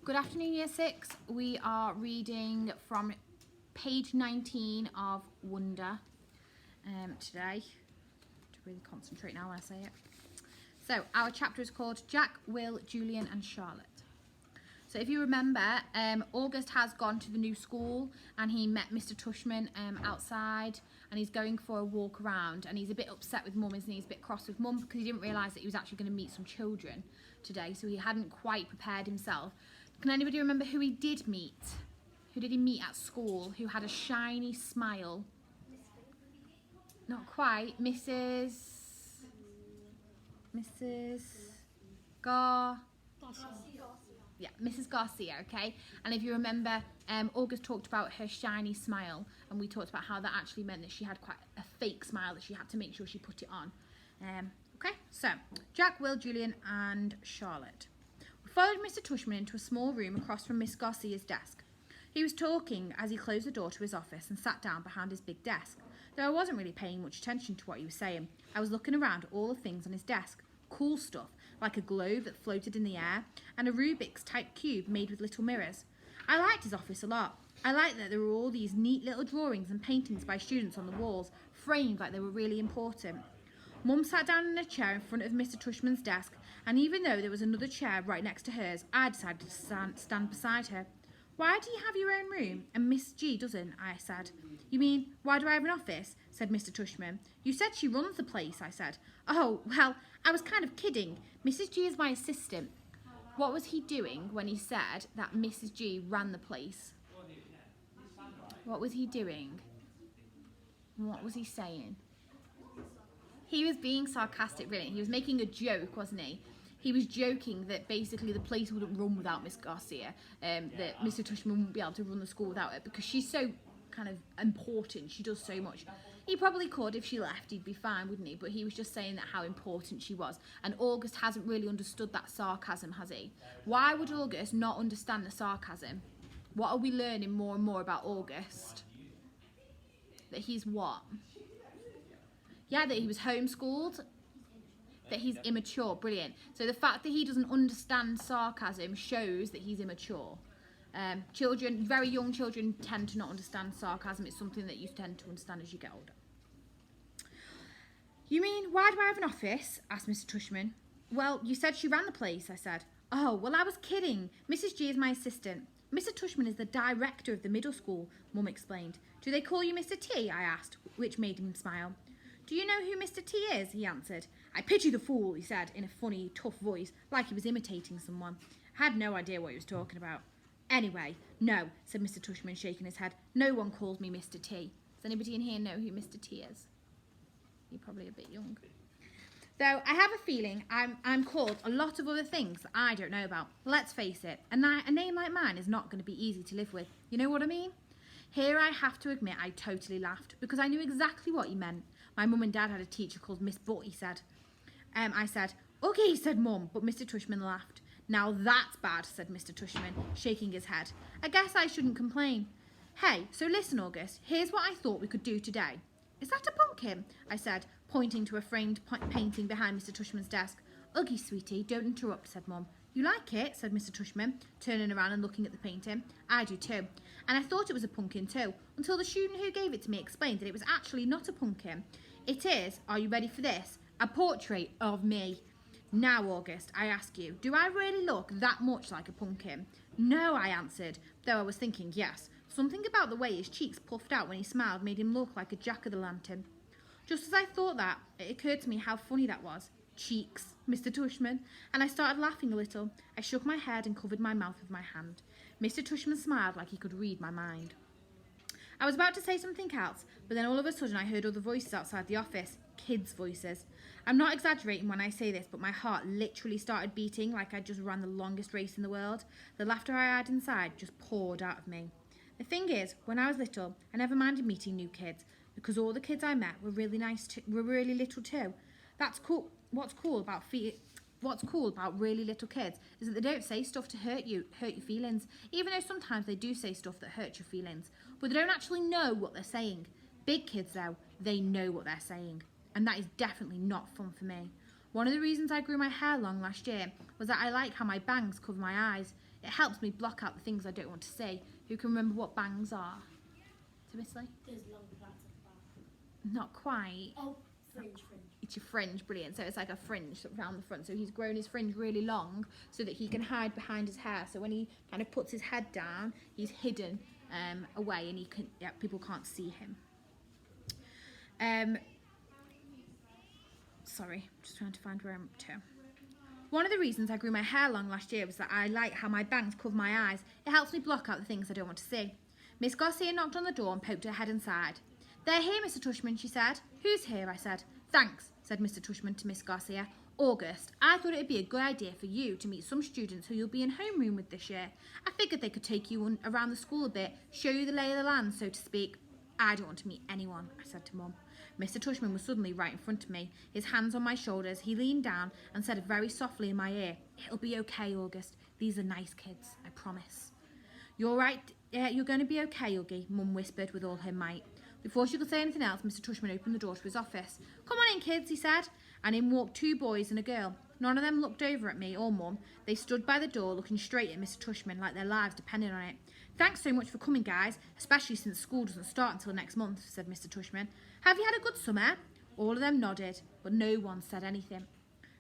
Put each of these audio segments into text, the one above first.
Good afternoon, Year 6. We are reading from page 19 of Wonder today. To really concentrate now when I say it. So, our chapter is called Jack, Will, Julian and Charlotte. So if you remember, August has gone to the new school and he met Mr. Tushman outside and he's going for a walk around and he's a bit upset with Mum, isn't he? He's a bit cross with Mum because he didn't realise that he was actually going to meet some children today, so he hadn't quite prepared himself. Can anybody remember who he did meet? Who did he meet at school who had a shiny smile? Not quite. Mrs. Yeah, Mrs. Garcia, okay? And if you remember, August talked about her shiny smile, and we talked about how that actually meant that she had quite a fake smile that she had to make sure she put it on. Okay, so Jack, Will, Julian and Charlotte. We followed Mr. Tushman into a small room across from Miss Garcia's desk. He was talking as he closed the door to his office and sat down behind his big desk. Though I wasn't really paying much attention to what he was saying, I was looking around at all the things on his desk. Cool stuff, like a globe that floated in the air, and a Rubik's type cube made with little mirrors. I liked his office a lot. I liked that there were all these neat little drawings and paintings by students on the walls, framed like they were really important. Mum sat down in a chair in front of Mr. Tushman's desk, and even though there was another chair right next to hers, I decided to stand beside her. "Why do you have your own room and Miss G doesn't?" I said. "You mean, why do I have an office?" said Mr. Tushman. "You said she runs the place," I said. "Oh, well, I was kind of kidding. Mrs. G is my assistant." What was he doing when he said that Mrs. G ran the place? What was he doing? What was he saying? He was being sarcastic, really. He was making a joke, wasn't he? He was joking that basically the place wouldn't run without Miss Garcia, that Mr. Tushman wouldn't be able to run the school without her because she's so kind of important. She does so much. He probably could if she left, he'd be fine, wouldn't he? But he was just saying that how important she was. And August hasn't really understood that sarcasm, has he? Why would August not understand the sarcasm? What are we learning more and more about August? That he's what? Yeah, that he was homeschooled. That he's immature. Brilliant. So the fact that he doesn't understand sarcasm shows that he's immature. Children, very young children, tend to not understand sarcasm. It's something that you tend to understand as you get older. "You mean, why do I have an office?" asked Mr. Tushman. "Well, you said she ran the place," I said. "Oh, well, I was kidding. Mrs. G is my assistant. Mr. Tushman is the director of the middle school," Mum explained. "Do they call you Mr. T?" I asked, which made him smile. "Do you know who Mr. T is?" he answered. "I pity the fool," he said in a funny, tough voice, like he was imitating someone. I had no idea what he was talking about. "Anyway, no," said Mr. Tushman, shaking his head. "No one calls me Mr. T. Does anybody in here know who Mr. T is? You're probably a bit young. Though I have a feeling I'm called a lot of other things that I don't know about. Let's face it, a name like mine is not going to be easy to live with. You know what I mean?" Here I have to admit I totally laughed because I knew exactly what he meant. My mum and dad had a teacher called Miss Butt, he said. I said, "Okay," said Mum, but Mr. Tushman laughed. "Now that's bad," said Mr. Tushman, shaking his head. "I guess I shouldn't complain. Hey, so listen, August, here's what I thought we could do today." "Is that a pumpkin?" I said, pointing to a framed painting behind Mr. Tushman's desk. "Uggy, sweetie, don't interrupt," said Mum. "You like it?" said Mr. Tushman, turning around and looking at the painting. "I do too. And I thought it was a pumpkin too, until the student who gave it to me explained that it was actually not a pumpkin. It is, are you ready for this? A portrait of me. Now, August, I ask you, do I really look that much like a pumpkin?" "No," I answered, though I was thinking yes. Something about the way his cheeks puffed out when he smiled made him look like a jack-o'-the-lantern. Just as I thought that, it occurred to me how funny that was. Cheeks, Mr. Tushman, and I started laughing a little. I shook my head and covered my mouth with my hand. Mr. Tushman smiled like he could read my mind. I was about to say something else, but then all of a sudden I heard other voices outside the office. Kids' voices. I'm not exaggerating when I say this, but my heart literally started beating like I just ran the longest race in the world. The laughter I had inside just poured out of me. The thing is, when I was little, I never minded meeting new kids, because all the kids I met were really were really little too. That's cool. What's cool about really little kids is that they don't say stuff to hurt your feelings, even though sometimes they do say stuff that hurt your feelings, but they don't actually know what they're saying. Big kids, though, they know what they're saying, and that is definitely not fun for me. One of the reasons I grew my hair long last year was that I like how my bangs cover my eyes. It helps me block out the things I don't want to see. Who can remember what bangs are? So, Miss Lee? There's long parts at the back. Not quite. Oh, fringe. It's your fringe, brilliant. So it's like a fringe around the front. So he's grown his fringe really long so that he can hide behind his hair. So when he kind of puts his head down, he's hidden away and people can't see him. Sorry, just trying to find where I'm up to. One of the reasons I grew my hair long last year was that I like how my bangs cover my eyes. It helps me block out the things I don't want to see. Miss Garcia knocked on the door and poked her head inside. "They're here, Mr. Tushman," she said. "Who's here?" I said. "Thanks," said Mr. Tushman to Miss Garcia. "August, I thought it would be a good idea for you to meet some students who you'll be in homeroom with this year. I figured they could take you around the school a bit, show you the lay of the land, so to speak." "I don't want to meet anyone," I said to Mum. Mr. Tushman was suddenly right in front of me, his hands on my shoulders. He leaned down and said very softly in my ear, "It'll be okay, August. These are nice kids, I promise." "You're right, you're going to be okay, Uggy," Mum whispered with all her might. Before she could say anything else, Mr. Tushman opened the door to his office. "Come on in, kids," he said, and in walked 2 boys and a girl. None of them looked over at me or Mum. They stood by the door looking straight at Mr. Tushman like their lives depended on it. "Thanks so much for coming, guys, especially since school doesn't start until next month," said Mr. Tushman. "Have you had a good summer?" All of them nodded, but no one said anything.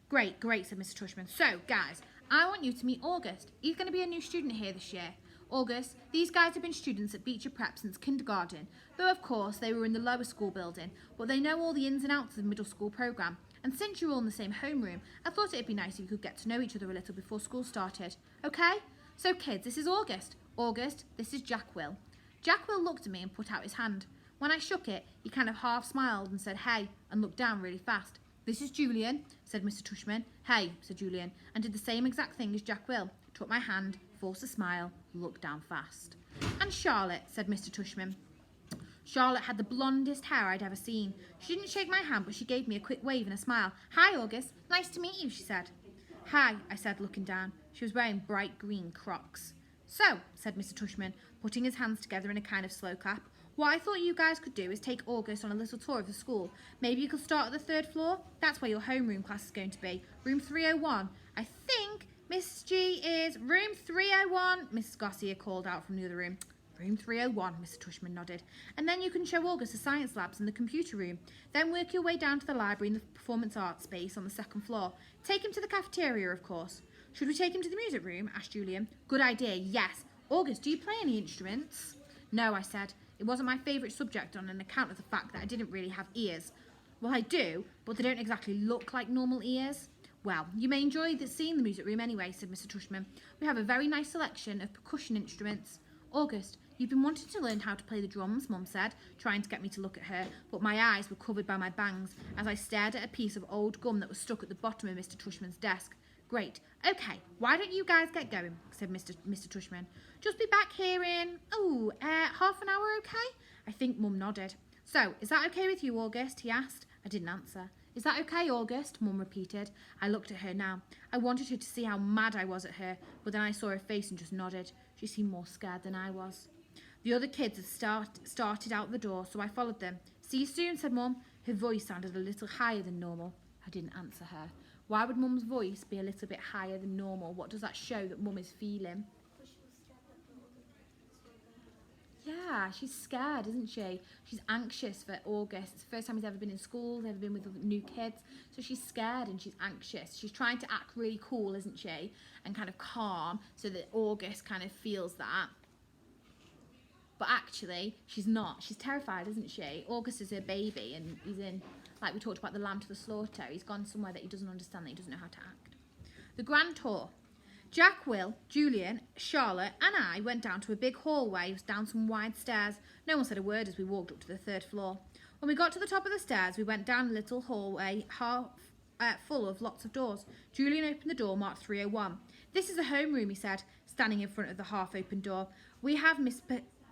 Great, said Mr. Tushman. "So, guys, I want you to meet August. He's going to be a new student here this year. August, these guys have been students at Beecher Prep since kindergarten, though of course they were in the lower school building, but they know all the ins and outs of the middle school programme. And since you're all in the same homeroom, I thought it'd be nice if you could get to know each other a little before school started. Okay? So kids, this is August. August, this is Jack Will." Jack Will looked at me and put out his hand. When I shook it, he kind of half smiled and said, "Hey," and looked down really fast. "This is Julian," said Mr. Tushman. "Hey," said Julian, and did the same exact thing as Jack Will. Took my hand, forced a smile, looked down fast. "And Charlotte," said Mr. Tushman. Charlotte had the blondest hair I'd ever seen. She didn't shake my hand, but she gave me a quick wave and a smile. "Hi, August. Nice to meet you," she said. "Hi," I said, looking down. She was wearing bright green Crocs. "So," said Mr. Tushman, putting his hands together in a kind of slow clap, "what I thought you guys could do is take August on a little tour of the school. Maybe you could start at the 3rd floor. That's where your homeroom class is going to be. Room 301. I think Miss G is room 301, Mrs. Garcia called out from the other room. "Room 301, Mr. Tushman nodded. "And then you can show August the science labs and the computer room. Then work your way down to the library and the performance arts space on the 2nd floor. Take him to the cafeteria, of course." "Should we take him to the music room?" asked Julian. "Good idea, yes. August, do you play any instruments?" "No," I said. It wasn't my favourite subject on an account of the fact that I didn't really have ears. "Well, I do, but they don't exactly look like normal ears." "Well, you may enjoy seeing the music room anyway," said Mr. Tushman. "We have a very nice selection of percussion instruments." "August, you've been wanting to learn how to play the drums," Mum said, trying to get me to look at her, but my eyes were covered by my bangs as I stared at a piece of old gum that was stuck at the bottom of Mr. Tushman's desk. "Great. Okay, why don't you guys get going?" said Mr. Tushman. "Just be back here in, half an hour, okay?" I think Mum nodded. "So, is that okay with you, August?" he asked. I didn't answer. "Is that okay, August?" Mum repeated. I looked at her now. I wanted her to see how mad I was at her, but then I saw her face and just nodded. She seemed more scared than I was. The other kids had started out the door, so I followed them. "See you soon," said Mum. Her voice sounded a little higher than normal. I didn't answer her. Why would Mum's voice be a little bit higher than normal? What does that show that Mum is feeling? Yeah, she's scared, isn't she? She's anxious for August. It's the first time he's ever been in school, he's ever been with new kids. So she's scared and she's anxious. She's trying to act really cool, isn't she? And kind of calm so that August kind of feels that. But actually, she's not. She's terrified, isn't she? August is her baby and he's in, like we talked about, the lamb to the slaughter. He's gone somewhere that he doesn't understand, that he doesn't know how to act. The grand tour. Jack, Will, Julian, Charlotte and I went down to a big hallway, down some wide stairs. No one said a word as we walked up to the 3rd floor. When we got to the top of the stairs, we went down a little hallway full of lots of doors. Julian opened the door marked 301. "This is a homeroom," he said, standing in front of the half-open door. "We have Miss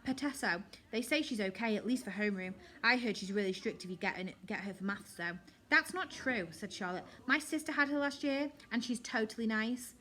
Patesso. They say she's okay, at least for homeroom. I heard she's really strict if you get her for maths, though." "That's not true," said Charlotte. "My sister had her last year, and she's totally nice."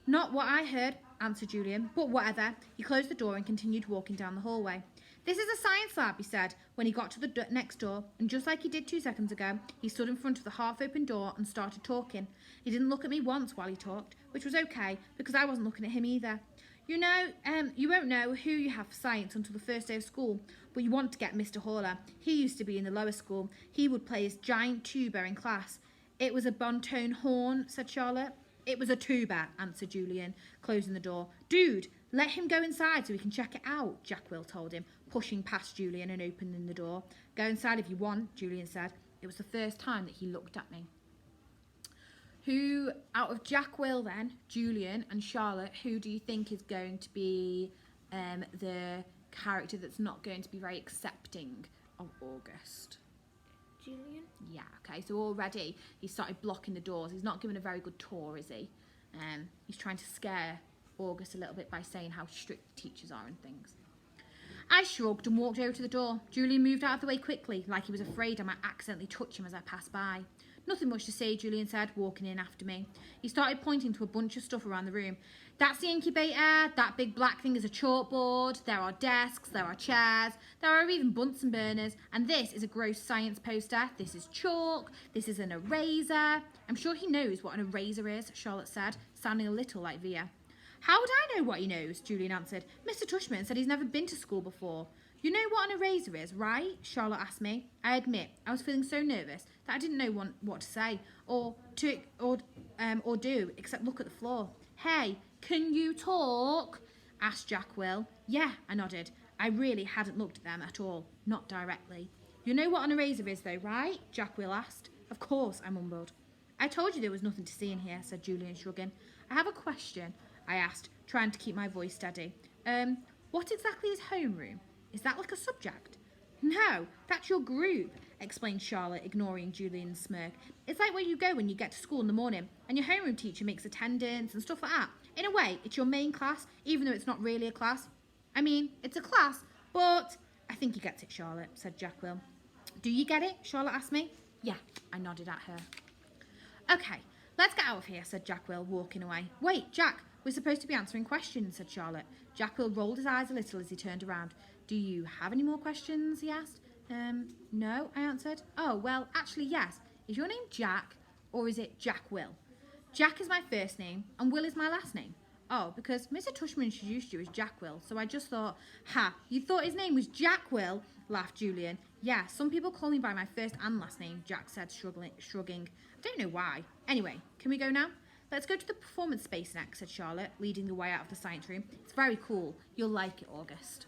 "Not what I heard," answered Julian, "but whatever." He closed the door and continued walking down the hallway. "This is a science lab," he said, when he got to the next door, and just like he did 2 seconds ago, he stood in front of the half-open door and started talking. He didn't look at me once while he talked, which was okay, because I wasn't looking at him either. You know, you won't know who you have for science until the first day of school, but you want to get Mr. Haller. He used to be in the lower school. He would play his giant tuba in class. It was a bontone horn, said Charlotte. It was a tuba, answered Julian, closing the door. Dude, let him go inside so we can check it out, Jack Will told him, pushing past Julian and opening the door. Go inside if you want, Julian said. It was the first time that he looked at me. Who, out of Jack Will then, Julian and Charlotte, who do you think is going to be the character that's not going to be very accepting of August? Julian? Yeah, okay, so already he started blocking the doors. He's not giving a very good tour, is he? He's trying to scare August a little bit by saying how strict the teachers are and things. I shrugged and walked over to the door. Julian moved out of the way quickly, like he was afraid I might accidentally touch him as I passed by. Nothing much to say, Julian said, walking in after me. He started pointing to a bunch of stuff around the room. That's the incubator, that big black thing is a chalkboard, there are desks, there are chairs, there are even Bunsen burners, and this is a gross science poster, this is chalk, this is an eraser. I'm sure he knows what an eraser is, Charlotte said, sounding a little like Via. How would I know what he knows? Julian answered. Mr. Tushman said he's never been to school before. You know what an eraser is, right? Charlotte asked me. I admit, I was feeling so nervous that I didn't know what to say or do except look at the floor. Hey, can you talk? Asked Jack Will. Yeah, I nodded. I really hadn't looked at them at all, not directly. You know what an eraser is though, right? Jack Will asked. Of course, I mumbled. I told you there was nothing to see in here, said Julian, shrugging. I have a question, I asked, trying to keep my voice steady. What exactly is homeroom? Is that like a subject? No, that's your group, explained Charlotte, ignoring Julian's smirk. It's like where you go when you get to school in the morning, and your homeroom teacher makes attendance and stuff like that. In a way, it's your main class, even though it's not really a class. I mean, it's a class, but I think you get it, Charlotte, said Jack Will. Do you get it? Charlotte asked me. Yeah, I nodded at her. Okay, let's get out of here, said Jack Will, walking away. Wait, Jack, we're supposed to be answering questions, said Charlotte. Jack Will rolled his eyes a little as he turned around. Do you have any more questions, he asked. No, I answered. Oh, well, actually, yes. Is your name Jack, or is it Jack Will? Jack is my first name, and Will is my last name. Oh, because Mr. Tushman introduced you as Jack Will, so I just thought, you thought his name was Jack Will? Laughed Julian. Yeah, some people call me by my first and last name, Jack said, shrugging. I don't know why. Anyway, can we go now? Let's go to the performance space next, said Charlotte, leading the way out of the science room. It's very cool. You'll like it, August.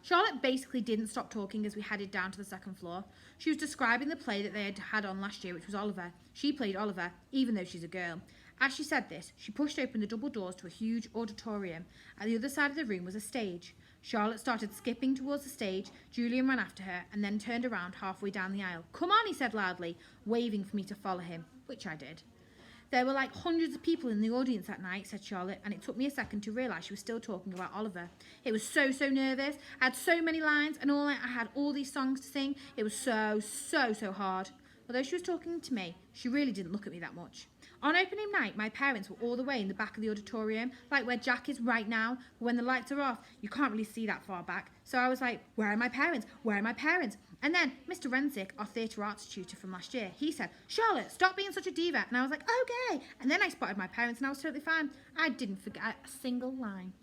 Charlotte basically didn't stop talking as we headed down to the second floor. She was describing the play that they had on last year, which was Oliver. She played Oliver, even though she's a girl. As she said this, she pushed open the double doors to a huge auditorium. At the other side of the room was a stage. Charlotte started skipping towards the stage. Julian ran after her and then turned around halfway down the aisle. Come on, he said loudly, waving for me to follow him, which I did. There were like hundreds of people in the audience that night, said Charlotte, and it took me a second to realise she was still talking about Oliver. It was so nervous. I had so many lines and I had all these songs to sing. It was so hard. Although she was talking to me, she really didn't look at me that much. On opening night, my parents were all the way in the back of the auditorium, like where Jack is right now. But when the lights are off, you can't really see that far back. So I was like, where are my parents? Where are my parents? And then Mr. Rensick, our theatre arts tutor from last year, he said, Charlotte, stop being such a diva. And I was like, okay. And then I spotted my parents and I was totally fine. I didn't forget a single line.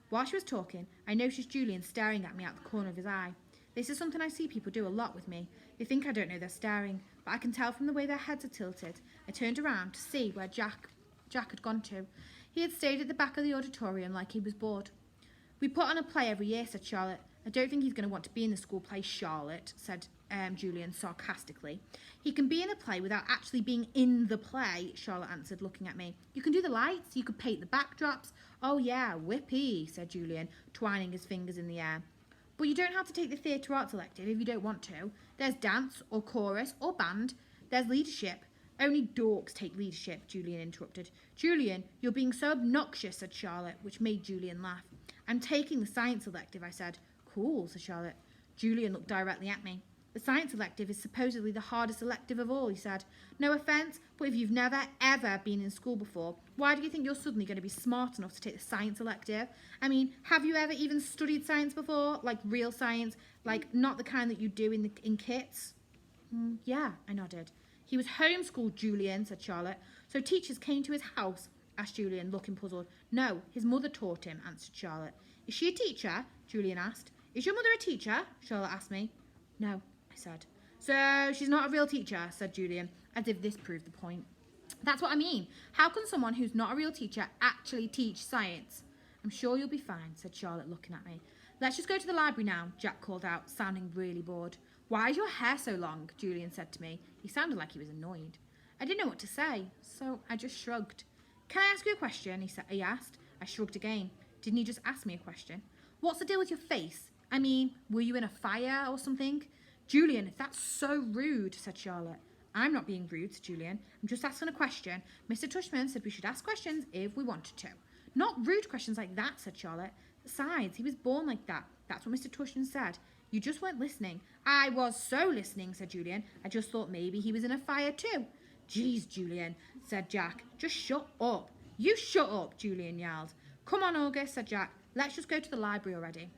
While she was talking, I noticed Julian staring at me out the corner of his eye. This is something I see people do a lot with me. They think I don't know they're staring, but I can tell from the way their heads are tilted. I turned around to see where Jack had gone to. He had stayed at the back of the auditorium like he was bored. We put on a play every year, said Charlotte. I don't think he's going to want to be in the school play, Charlotte, said Julian sarcastically. He can be in a play without actually being in the play, Charlotte answered, looking at me. You can do the lights, you could paint the backdrops. Oh yeah, whippy, said Julian, twining his fingers in the air. But you don't have to take the theatre arts elective if you don't want to. There's dance, or chorus, or band. There's leadership. Only dorks take leadership, Julian interrupted. Julian, you're being so obnoxious, said Charlotte, which made Julian laugh. I'm taking the science elective, I said. Cool, said Charlotte. Julian looked directly at me. The science elective is supposedly the hardest elective of all, he said. No offence, but if you've never, ever been in school before, why do you think you're suddenly going to be smart enough to take the science elective? I mean, have you ever even studied science before? Like real science? Like not the kind that you do in kits? Yeah, I nodded. He was homeschooled, Julian, said Charlotte. So teachers came to his house asked Julian, looking puzzled. No, his mother taught him, answered Charlotte. Is she a teacher? Julian asked. Is your mother a teacher? Charlotte asked me. No, I said. So she's not a real teacher, said Julian, as if this proved the point. That's what I mean. How can someone who's not a real teacher actually teach science? I'm sure you'll be fine, said Charlotte, looking at me. Let's just go to the library now, Jack called out, sounding really bored. Why is your hair so long? Julian said to me. He sounded like he was annoyed. I didn't know what to say, so I just shrugged. Can I ask you a question? He asked. I shrugged again. Didn't you just ask me a question? What's the deal with your face? I mean, were you in a fire or something? Julian, that's so rude, said Charlotte. I'm not being rude, said Julian. I'm just asking a question. Mr. Tushman said we should ask questions if we wanted to. Not rude questions like that, said Charlotte. Besides, he was born like that. That's what Mr. Tushman said. You just weren't listening. I was so listening, said Julian. I just thought maybe he was in a fire too. Geez, Julian, said Jack. Just shut up. You shut up, Julian yelled. Come on, August, said Jack. Let's just go to the library already.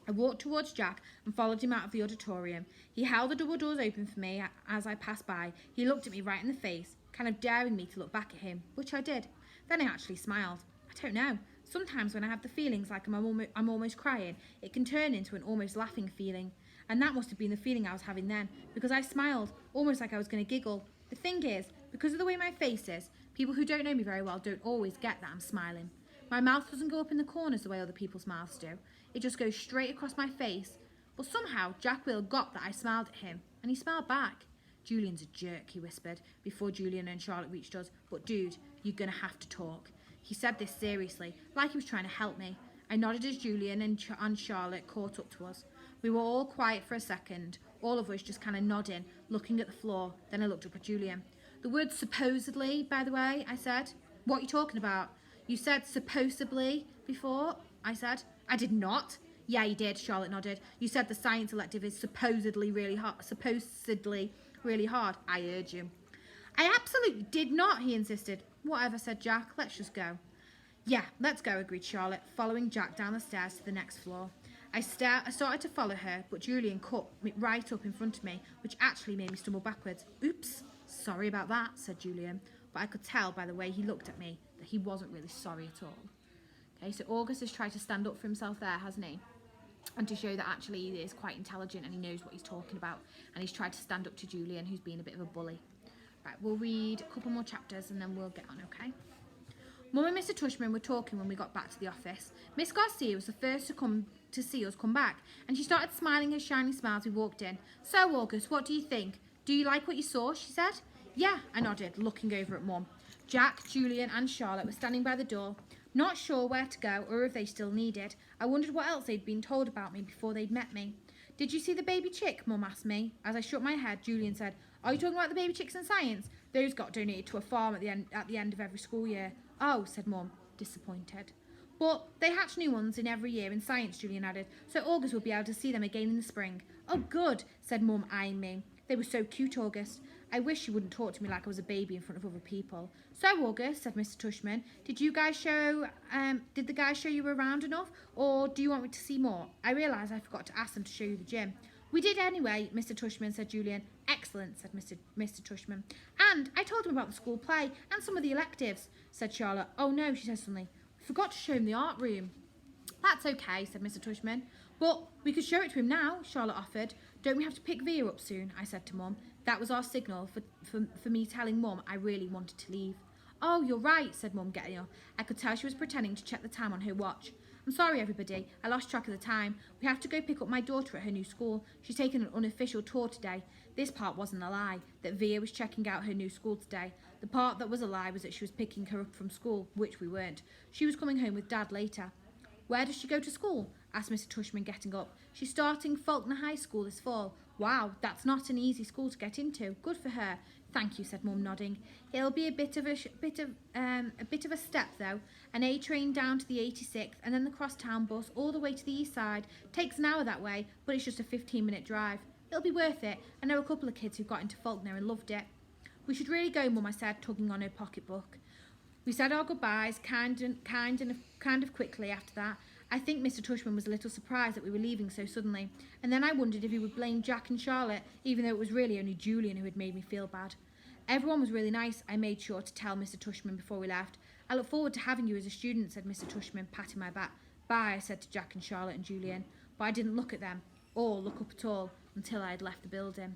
I walked towards Jack and followed him out of the auditorium. He held the double doors open for me as I passed by. He looked at me right in the face, kind of daring me to look back at him, which I did. Then I actually smiled. I don't know. Sometimes when I have the feelings like I'm almost crying, it can turn into an almost laughing feeling. And that must have been the feeling I was having then, because I smiled, almost like I was going to giggle. The thing is, because of the way my face is, people who don't know me very well don't always get that I'm smiling. My mouth doesn't go up in the corners the way other people's mouths do. It just goes straight across my face. But somehow Jack Will got that I smiled at him, and he smiled back. Julian's a jerk, he whispered, before Julian and Charlotte reached us. But dude, you're going to have to talk. He said this seriously, like he was trying to help me. I nodded as Julian and Charlotte caught up to us. We were all quiet for a second, all of us just kind of nodding, looking at the floor. Then I looked up at Julian. The word supposedly, by the way, I said. What are you talking about? You said supposedly before, I said. I did not. Yeah, you did, Charlotte nodded. You said the science elective is supposedly really hard. I heard you. I absolutely did not, he insisted. Whatever, said Jack. Let's just go. Yeah, let's go, agreed Charlotte, following Jack down the stairs to the next floor. I started to follow her, but Julian cut me right up in front of me, which actually made me stumble backwards. Oops, sorry about that, said Julian, but I could tell by the way he looked at me that he wasn't really sorry at all. Okay, so August has tried to stand up for himself there, hasn't he? And to show that actually he is quite intelligent and he knows what he's talking about. And he's tried to stand up to Julian, who's been a bit of a bully. Right, we'll read a couple more chapters and then we'll get on, okay? Mum and Mr. Tushman were talking when we got back to the office. Miss Garcia was the first to see us come back, and she started smiling her shiny smile as we walked in. So, August, what do you think? Do you like what you saw? She said. Yeah, I nodded, looking over at Mum. Jack, Julian and Charlotte were standing by the door, not sure where to go or if they still needed. I wondered what else they'd been told about me before they'd met me. Did you see the baby chick? Mum asked me. As I shook my head, Julian said, are you talking about the baby chicks in science? Those got donated to a farm at the end of every school year. Oh, said Mum, disappointed. But they hatch new ones in every year in science, Julian added, so August will be able to see them again in the spring. Oh, good, said Mum, eyeing me. They were so cute, August. I wish you wouldn't talk to me like I was a baby in front of other people. So, August, said Mr. Tushman, did the guys show you around enough, or do you want me to see more? I realised I forgot to ask them to show you the gym. We did anyway, Mr. Tushman, said Julian. Excellent, said Mr. Tushman. And I told him about the school play and some of the electives, said Charlotte. Oh no, she said suddenly. I forgot to show him the art room. That's okay, said Mr. Tushman. But we could show it to him now, Charlotte offered. Don't we have to pick Via up soon? I said to Mum. That was our signal for me telling Mum I really wanted to leave. Oh, you're right, said Mum, getting up. I could tell she was pretending to check the time on her watch. I'm sorry, everybody. I lost track of the time. We have to go pick up my daughter at her new school. She's taken an unofficial tour today. This part wasn't a lie, that Via was checking out her new school today. The part that was a lie was that she was picking her up from school, which we weren't. She was coming home with Dad later. Where does she go to school? Asked Mr. Tushman, getting up. She's starting Faulkner High School this fall. Wow, that's not an easy school to get into. Good for her. Thank you, said Mum, nodding. It'll be a bit of a step though. An A train down to the 86th, and then the crosstown bus all the way to the east side. Takes an hour that way, but it's just a 15-minute drive. It'll be worth it. I know a couple of kids who got into Faulkner and loved it. We should really go, Mum, I said, tugging on her pocketbook. We said our goodbyes kind of quickly after that. I think Mr. Tushman was a little surprised that we were leaving so suddenly, and then I wondered if he would blame Jack and Charlotte, even though it was really only Julian who had made me feel bad. Everyone was really nice, I made sure to tell Mr. Tushman before we left. I look forward to having you as a student, said Mr. Tushman, patting my back. Bye, I said to Jack and Charlotte and Julian, but I didn't look at them, or look up at all, until I had left the building.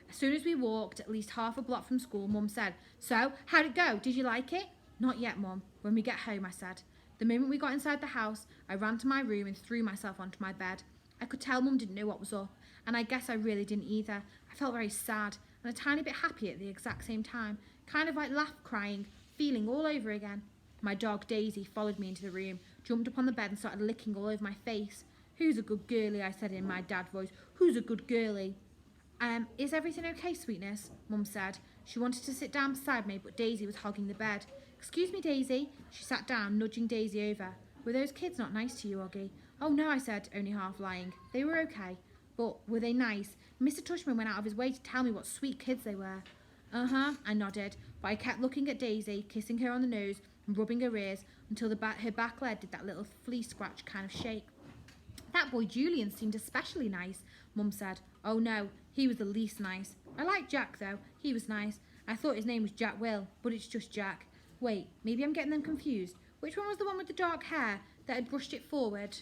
As soon as we walked at least half a block from school, Mum said, "So, how'd it go? Did you like it?" "Not yet, Mum. When we get home," I said. The moment we got inside the house, I ran to my room and threw myself onto my bed. I could tell Mum didn't know what was up, and I guess I really didn't either. I felt very sad and a tiny bit happy at the exact same time, kind of like crying, feeling all over again. My dog, Daisy, followed me into the room, jumped up on the bed and started licking all over my face. "Who's a good girlie?" I said in my dad voice. "Who's a good girlie?" Is everything okay, sweetness?" Mum said. She wanted to sit down beside me, but Daisy was hogging the bed. "Excuse me, Daisy." She sat down, nudging Daisy over. "Were those kids not nice to you, Oggy?" "Oh, no," I said, only half lying. "They were okay." "But were they nice? Mr. Tushman went out of his way to tell me what sweet kids they were." "Uh-huh," I nodded, but I kept looking at Daisy, kissing her on the nose and rubbing her ears until her back leg did that little flea scratch kind of shake. "That boy Julian seemed especially nice," Mum said. "Oh no, he was the least nice. I liked Jack though, he was nice. I thought his name was Jack Will, but it's just Jack. Wait, maybe I'm getting them confused. Which one was the one with the dark hair that had brushed it forward?"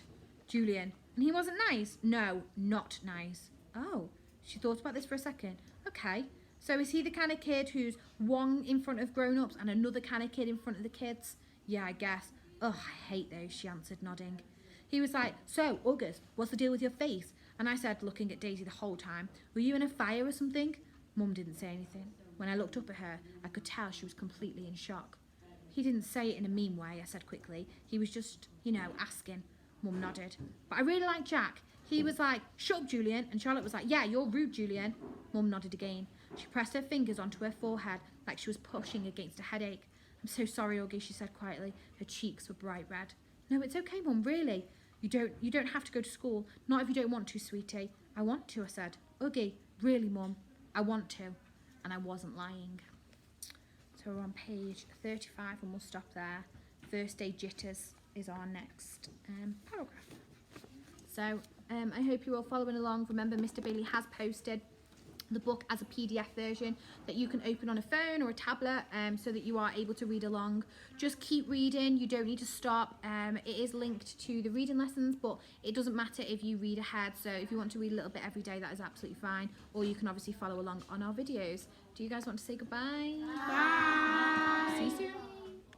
"Julian. And he wasn't nice?" "No, not nice." "Oh," she thought about this for a second. "Okay, so is he the kind of kid who's one in front of grown-ups and another kind of kid in front of the kids?" "Yeah, I guess." "Ugh, I hate those," she answered, nodding. He was like, "So, August, what's the deal with your face?" And I said, looking at Daisy the whole time, "Were you in a fire or something?" Mum didn't say anything. When I looked up at her, I could tell she was completely in shock. "He didn't say it in a mean way," I said quickly. "He was just, asking." Mum nodded. "But I really like Jack. He was like, 'Shut up, Julian.' And Charlotte was like, 'Yeah, you're rude, Julian.'" Mum nodded again. She pressed her fingers onto her forehead like she was pushing against a headache. "I'm so sorry, Augie," she said quietly. Her cheeks were bright red. "No, it's okay, Mum, really. You don't have to go to school. Not if you don't want to, sweetie." "I want to," I said. "Augie, really, Mum, I want to." And I wasn't lying. So we're on page 35 and we'll stop there. First day jitters is our next paragraph. So I hope you're all following along. Remember, Mr. Bailey has posted the book as a PDF version that you can open on a phone or a tablet so that you are able to read along. Just keep reading, you don't need to stop. It is linked to the reading lessons, but it doesn't matter if you read ahead. So if you want to read a little bit every day, that is absolutely fine. Or you can obviously follow along on our videos. Do you guys want to say goodbye? Bye. See you soon.